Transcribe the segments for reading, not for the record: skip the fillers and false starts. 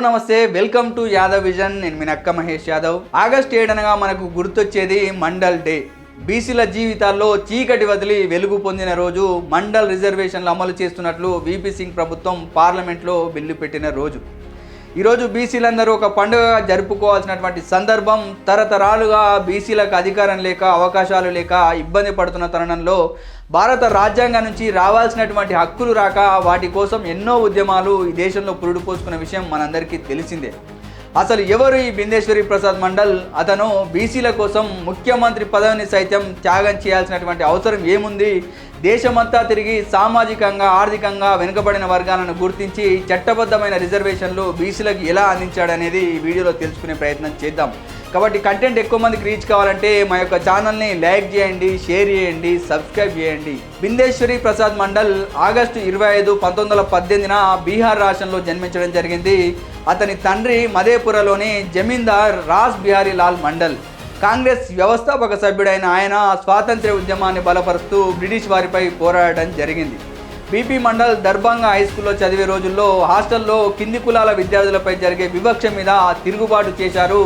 నమస్తే, welcome to Yadav vision. నేను మీ నక్క మహేష్ యాదవ్. ఆగస్ట్ 7 అనగా మనకు గుర్తొచ్చేది మండల్ డే. బీసీల జీవితాల్లో చీకటి వదిలి వెలుగు పొందిన రోజు. మండల్ రిజర్వేషన్లు అమలు చేస్తున్నట్లు వీపీ సింగ్ ప్రభుత్వం పార్లమెంట్లో బిల్లు పెట్టిన రోజు. ఈరోజు బీసీలందరూ ఒక పండుగగా జరుపుకోవాల్సినటువంటి సందర్భం. తరతరాలుగా బీసీలకు అధికారం లేక, అవకాశాలు లేక ఇబ్బంది పడుతున్న తరుణంలో భారత రాజ్యాంగం నుంచి రావాల్సినటువంటి హక్కులు రాక వాటి కోసం ఎన్నో ఉద్యమాలు ఈ దేశంలో పురుడు పోసుకున్న విషయం మనందరికీ తెలిసిందే. అసలు ఎవరు ఈ బిందేశ్వరి ప్రసాద్ మండల్? అతను బీసీల కోసం ముఖ్యమంత్రి పదవిని సైతం త్యాగం చేయాల్సినటువంటి అవసరం ఏముంది? దేశమంతా తిరిగి సామాజికంగా, ఆర్థికంగా వెనుకబడిన వర్గాలను గుర్తించి చట్టబద్ధమైన రిజర్వేషన్లు బీసీలకు ఎలా అందించాడనేది ఈ వీడియోలో తెలుసుకునే ప్రయత్నం చేద్దాం. కాబట్టి కంటెంట్ ఎక్కువ మందికి రీచ్ కావాలంటే మా యొక్క ఛానల్ని లైక్ చేయండి, షేర్ చేయండి, సబ్స్క్రైబ్ చేయండి. బిందేశ్వరి ప్రసాద్ మండల్ ఆగస్టు 25, 1918 బీహార్ రాష్ట్రంలో జన్మించడం జరిగింది. అతని తండ్రి మధేపురలోని జమీందార్ రాస్ బిహారీ లాల్ మండల్. కాంగ్రెస్ వ్యవస్థాపక సభ్యుడైన ఆయన స్వాతంత్ర్య ఉద్యమాన్ని బలపరుస్తూ బ్రిటిష్ వారిపై పోరాడడం జరిగింది. బీపీ మండల్ దర్భంగా హై స్కూల్లో చదివే రోజుల్లో హాస్టల్లో కింది కులాల విద్యార్థులపై జరిగే వివక్ష మీద తిరుగుబాటు చేశారు.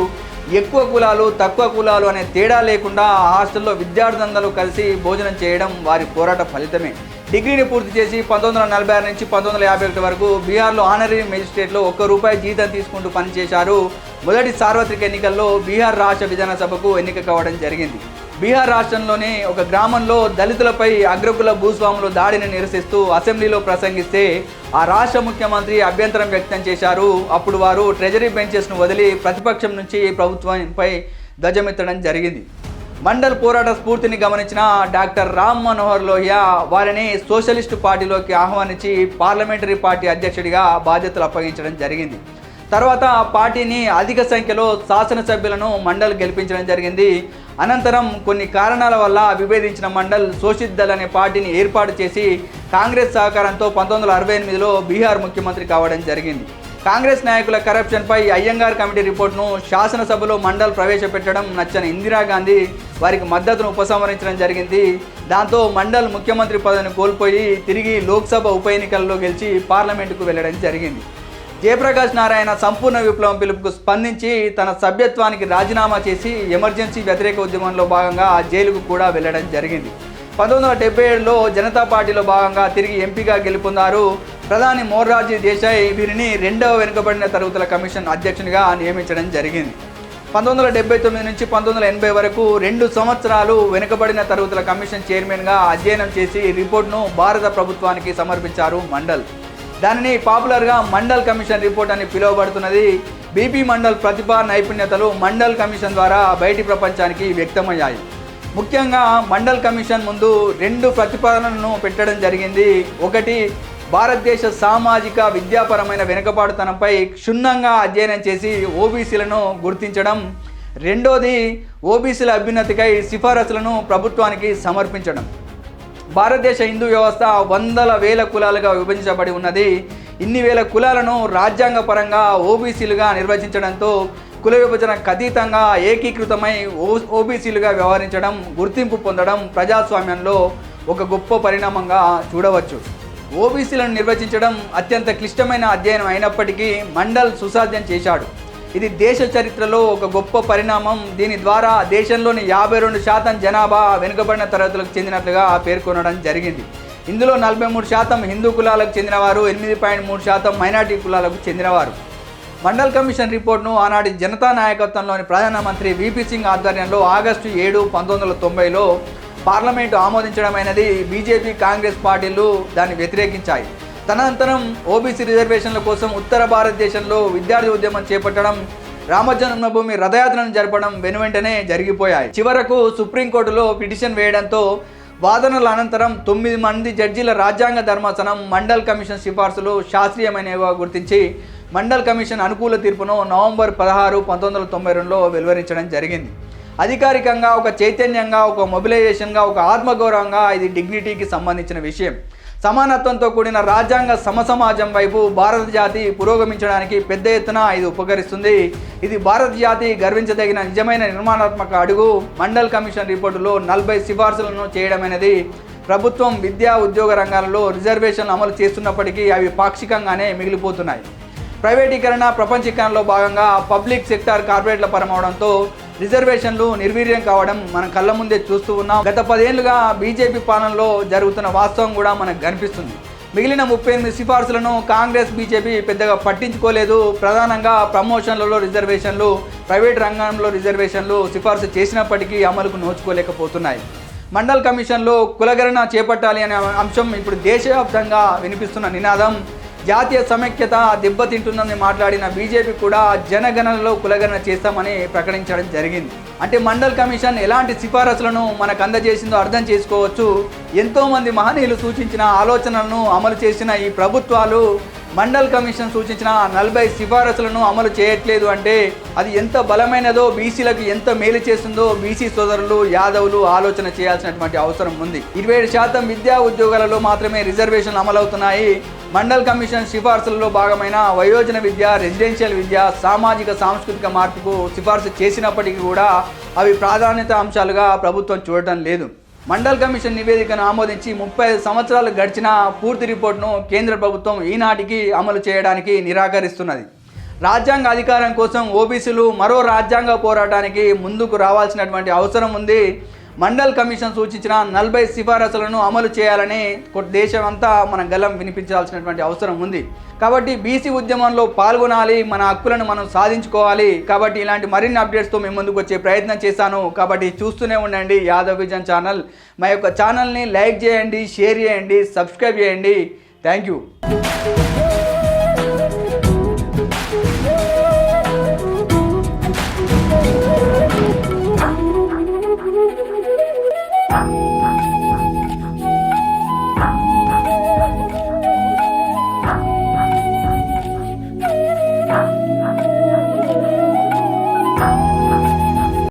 ఎక్కువ కులాలు, తక్కువ కులాలు అనే తేడా లేకుండా హాస్టల్లో విద్యార్థులందరూ కలిసి భోజనం చేయడం వారి పోరాట ఫలితమే. డిగ్రీని పూర్తి చేసి 1946 నుంచి 1951 వరకు బీహార్లో ఆనరీ మేజిస్ట్రేట్లో ₹1 జీతం తీసుకుంటూ పనిచేశారు. మొదటి సార్వత్రిక ఎన్నికల్లో బీహార్ రాష్ట్ర విధానసభకు ఎన్నిక కావడం జరిగింది. బీహార్ రాష్ట్రంలోని ఒక గ్రామంలో దళితులపై అగ్రకుల భూస్వాములు దాడిని నిరసిస్తూ అసెంబ్లీలో ప్రసంగిస్తే ఆ రాష్ట్ర ముఖ్యమంత్రి అభ్యంతరం వ్యక్తం చేశారు. అప్పుడు వారు ట్రెజరీ బెంచెస్ను వదిలి ప్రతిపక్షం నుంచి ప్రభుత్వంపై ధ్వజమెత్తడం జరిగింది. మండల్ పోరాట స్ఫూర్తిని గమనించిన డాక్టర్ రామ్ మనోహర్ లోహియా వారిని సోషలిస్టు పార్టీలోకి ఆహ్వానించి పార్లమెంటరీ పార్టీ అధ్యక్షుడిగా బాధ్యతలు అప్పగించడం జరిగింది. తర్వాత ఆ పార్టీని అధిక సంఖ్యలో శాసనసభ్యులను మండల్ గెలిపించడం జరిగింది. అనంతరం కొన్ని కారణాల వల్ల విభేదించిన మండల్ సోషిత్ దళ్ అనే పార్టీని ఏర్పాటు చేసి కాంగ్రెస్ సహకారంతో 1968లో బీహార్ ముఖ్యమంత్రి కావడం జరిగింది. కాంగ్రెస్ నాయకుల కరప్షన్పై అయ్యంగార్ కమిటీ రిపోర్ట్ను శాసనసభలో మండల్ ప్రవేశపెట్టడం నచ్చని ఇందిరాగాంధీ వారికి మద్దతును ఉపసంహరించడం జరిగింది. దాంతో మండల్ ముఖ్యమంత్రి పదవిని కోల్పోయి తిరిగి లోక్సభ ఉప ఎన్నికల్లో గెలిచి పార్లమెంటుకు వెళ్ళడం జరిగింది. జయప్రకాష్ నారాయణ సంపూర్ణ విప్లవం పిలుపుకు స్పందించి తన సభ్యత్వానికి రాజీనామా చేసి ఎమర్జెన్సీ వ్యతిరేక ఉద్యమంలో భాగంగా జైలుకు కూడా వెళ్ళడం జరిగింది. 1977లో జనతా పార్టీలో భాగంగా తిరిగి ఎంపీగా గెలుపొందారు. ప్రధాని మొరార్జీ దేశాయ్ వీరిని 2వ వెనుకబడిన తరగతుల కమిషన్ అధ్యక్షునిగా నియమించడం జరిగింది. 1979 నుంచి 1980 వరకు 2 సంవత్సరాలు వెనుకబడిన తరగతుల కమిషన్ చైర్మన్గా అధ్యయనం చేసి రిపోర్ట్ను భారత ప్రభుత్వానికి సమర్పించారు మండల్. దానిని పాపులర్గా మండల్ కమిషన్ రిపోర్ట్ అని పిలువబడుతున్నది. బీపీ మండల్ ప్రతిభ, నైపుణ్యతలు మండల్ కమిషన్ ద్వారా బయటి ప్రపంచానికి వ్యక్తమయ్యాయి. ముఖ్యంగా మండల్ కమిషన్ ముందు 2 ప్రతిపాదనలను పెట్టడం జరిగింది. ఒకటి, భారతదేశ సామాజిక విద్యాపరమైన వెనుకబాటుతనంపై క్షుణ్ణంగా అధ్యయనం చేసి ఓబీసీలను గుర్తించడం. రెండోది, ఓబీసీల అభ్యున్నతికై సిఫారసులను ప్రభుత్వానికి సమర్పించడం. భారతదేశ హిందూ వ్యవస్థ వందల వేల కులాలుగా విభజించబడి ఉన్నది. ఇన్ని వేల కులాలను రాజ్యాంగపరంగా ఓబీసీలుగా నిర్వచించడంతో కుల విభజనకు అతీతంగా ఏకీకృతమై ఓబీసీలుగా వ్యవహరించడం, గుర్తింపు పొందడం ప్రజాస్వామ్యంలో ఒక గొప్ప పరిణామంగా చూడవచ్చు. ఓబీసీలను నిర్వచించడం అత్యంత క్లిష్టమైన అధ్యయనం అయినప్పటికీ మండల్ సుసాధ్యం చేశాడు. ఇది దేశ చరిత్రలో ఒక గొప్ప పరిణామం. దీని ద్వారా దేశంలోని 52% జనాభా వెనుకబడిన తరగతులకు చెందినట్లుగా పేర్కొనడం జరిగింది. ఇందులో 43% హిందూ కులాలకు చెందినవారు, 8.3% మైనార్టీ కులాలకు చెందినవారు. మండల్ కమిషన్ రిపోర్ట్ను ఆనాటి జనతా నాయకత్వంలోని ప్రధానమంత్రి వీపీ సింగ్ ఆధ్వర్యంలో ఆగస్టు 7, 1990లో పార్లమెంటు ఆమోదించడమైనది. బీజేపీ, కాంగ్రెస్ పార్టీలు దాన్ని వ్యతిరేకించాయి. తదనంతరం ఓబీసీ రిజర్వేషన్ల కోసం ఉత్తర భారతదేశంలో విద్యార్థి ఉద్యమం చేపట్టడం, రామజన్మభూమి రథయాత్రను జరపడం వెనువెంటనే జరిగిపోయాయి. చివరకు సుప్రీంకోర్టులో పిటిషన్ వేయడంతో వాదనల అనంతరం 9 మంది జడ్జీల రాజ్యాంగ ధర్మాసనం మండల్ కమిషన్ సిఫార్సులు శాస్త్రీయమైనవిగా గుర్తించి మండల్ కమిషన్ అనుకూల తీర్పును నవంబర్ 16, 1992లో వెలువరించడం జరిగింది. అధికారికంగా ఒక చైతన్యంగా, ఒక మొబిలైజేషన్గా, ఒక ఆత్మగౌరవంగా ఇది డిగ్నిటీకి సంబంధించిన విషయం. సమానత్వంతో కూడిన రాజ్యాంగ సమసమాజం వైపు భారత జాతి పురోగమించడానికి పెద్ద ఎత్తున ఇది ఉపకరిస్తుంది. ఇది భారత జాతి గర్వించదగిన నిజమైన నిర్మాణాత్మక అడుగు. మండల్ కమిషన్ రిపోర్టులో 40 సిఫార్సులను చేయడమైనది. ప్రభుత్వం విద్యా ఉద్యోగ రంగాలలో రిజర్వేషన్లు అమలు చేస్తున్నప్పటికీ అవి పాక్షికంగానే మిగిలిపోతున్నాయి. ప్రైవేటీకరణ ప్రపంచీకరణలో భాగంగా పబ్లిక్ సెక్టార్ కార్పొరేట్ల పరమవడంతో రిజర్వేషన్లు నిర్వీర్యం కావడం మనం కళ్ళ ముందే చూస్తూ ఉన్నాం. గత 10 ఏళ్లుగా బీజేపీ పాలనలో జరుగుతున్న వాస్తవం కూడా మనకు కనిపిస్తుంది. మిగిలిన 38 సిఫార్సులను కాంగ్రెస్ బీజేపీ పెద్దగా పట్టించుకోలేదు. ప్రధానంగా ప్రమోషన్లలో రిజర్వేషన్లు, ప్రైవేట్ రంగంలో రిజర్వేషన్లు సిఫార్సు చేసినప్పటికీ అమలుకు నోచుకోలేకపోతున్నాయి. మండల్ కమిషన్లో కులగణన చేపట్టాలి అనే అంశం ఇప్పుడు దేశవ్యాప్తంగా వినిపిస్తున్న నినాదం. జాతీయ సమైక్యత దెబ్బతింటుందని మాట్లాడిన బీజేపీ కూడా జనగణనలో కులగణన చేస్తామని ప్రకటించడం జరిగింది. అంటే మండల్ కమిషన్ ఎలాంటి సిఫారసులను మనకు అందజేసిందో అర్థం చేసుకోవచ్చు. ఎంతోమంది మహనీయులు సూచించిన ఆలోచనలను అమలు చేసిన ఈ ప్రభుత్వాలు మండల్ కమిషన్ సూచించిన 40 సిఫారసులను అమలు చేయట్లేదు అంటే అది ఎంత బలమైనదో, బీసీలకు ఎంత మేలు చేస్తుందో బీసీ సోదరులు, యాదవులు ఆలోచన చేయాల్సినటువంటి అవసరం ఉంది. 27% విద్యా ఉద్యోగాలలో మాత్రమే రిజర్వేషన్లు అమలవుతున్నాయి. మండల్ కమిషన్ సిఫార్సులలో భాగమైన వయోజన విద్య, రెసిడెన్షియల్ విద్య, సామాజిక సాంస్కృతిక మార్పుకు సిఫార్సు చేసినప్పటికీ కూడా అవి ప్రాధాన్యత అంశాలుగా ప్రభుత్వం చూడటం లేదు. మండల్ కమిషన్ నివేదికను ఆమోదించి 35 సంవత్సరాలు గడిచిన పూర్తి రిపోర్టును కేంద్ర ప్రభుత్వం ఈనాటికి అమలు చేయడానికి నిరాకరిస్తున్నది. రాజ్యాంగ అధికారం కోసం ఓబీసీలు మరో రాజ్యాంగ పోరాటానికి ముందుకు రావాల్సినటువంటి అవసరం ఉంది. మండల్ కమిషన్ సూచించిన 40 సిఫారసులను అమలు చేయాలని దేశమంతా మన గలం వినిపించాల్సినటువంటి అవసరం ఉంది. కాబట్టి బీసీ ఉద్యమంలో పాల్గొనాలి, మన హక్కులను మనం సాధించుకోవాలి. కాబట్టి ఇలాంటి మరిన్ని అప్డేట్స్తో మేము ముందుకు వచ్చే ప్రయత్నం చేశాను. కాబట్టి చూస్తూనే ఉండండి యాదవ్ విజన్ ఛానల్. మా యొక్క ఛానల్ని లైక్ చేయండి, షేర్ చేయండి, సబ్స్క్రైబ్ చేయండి. Thank you.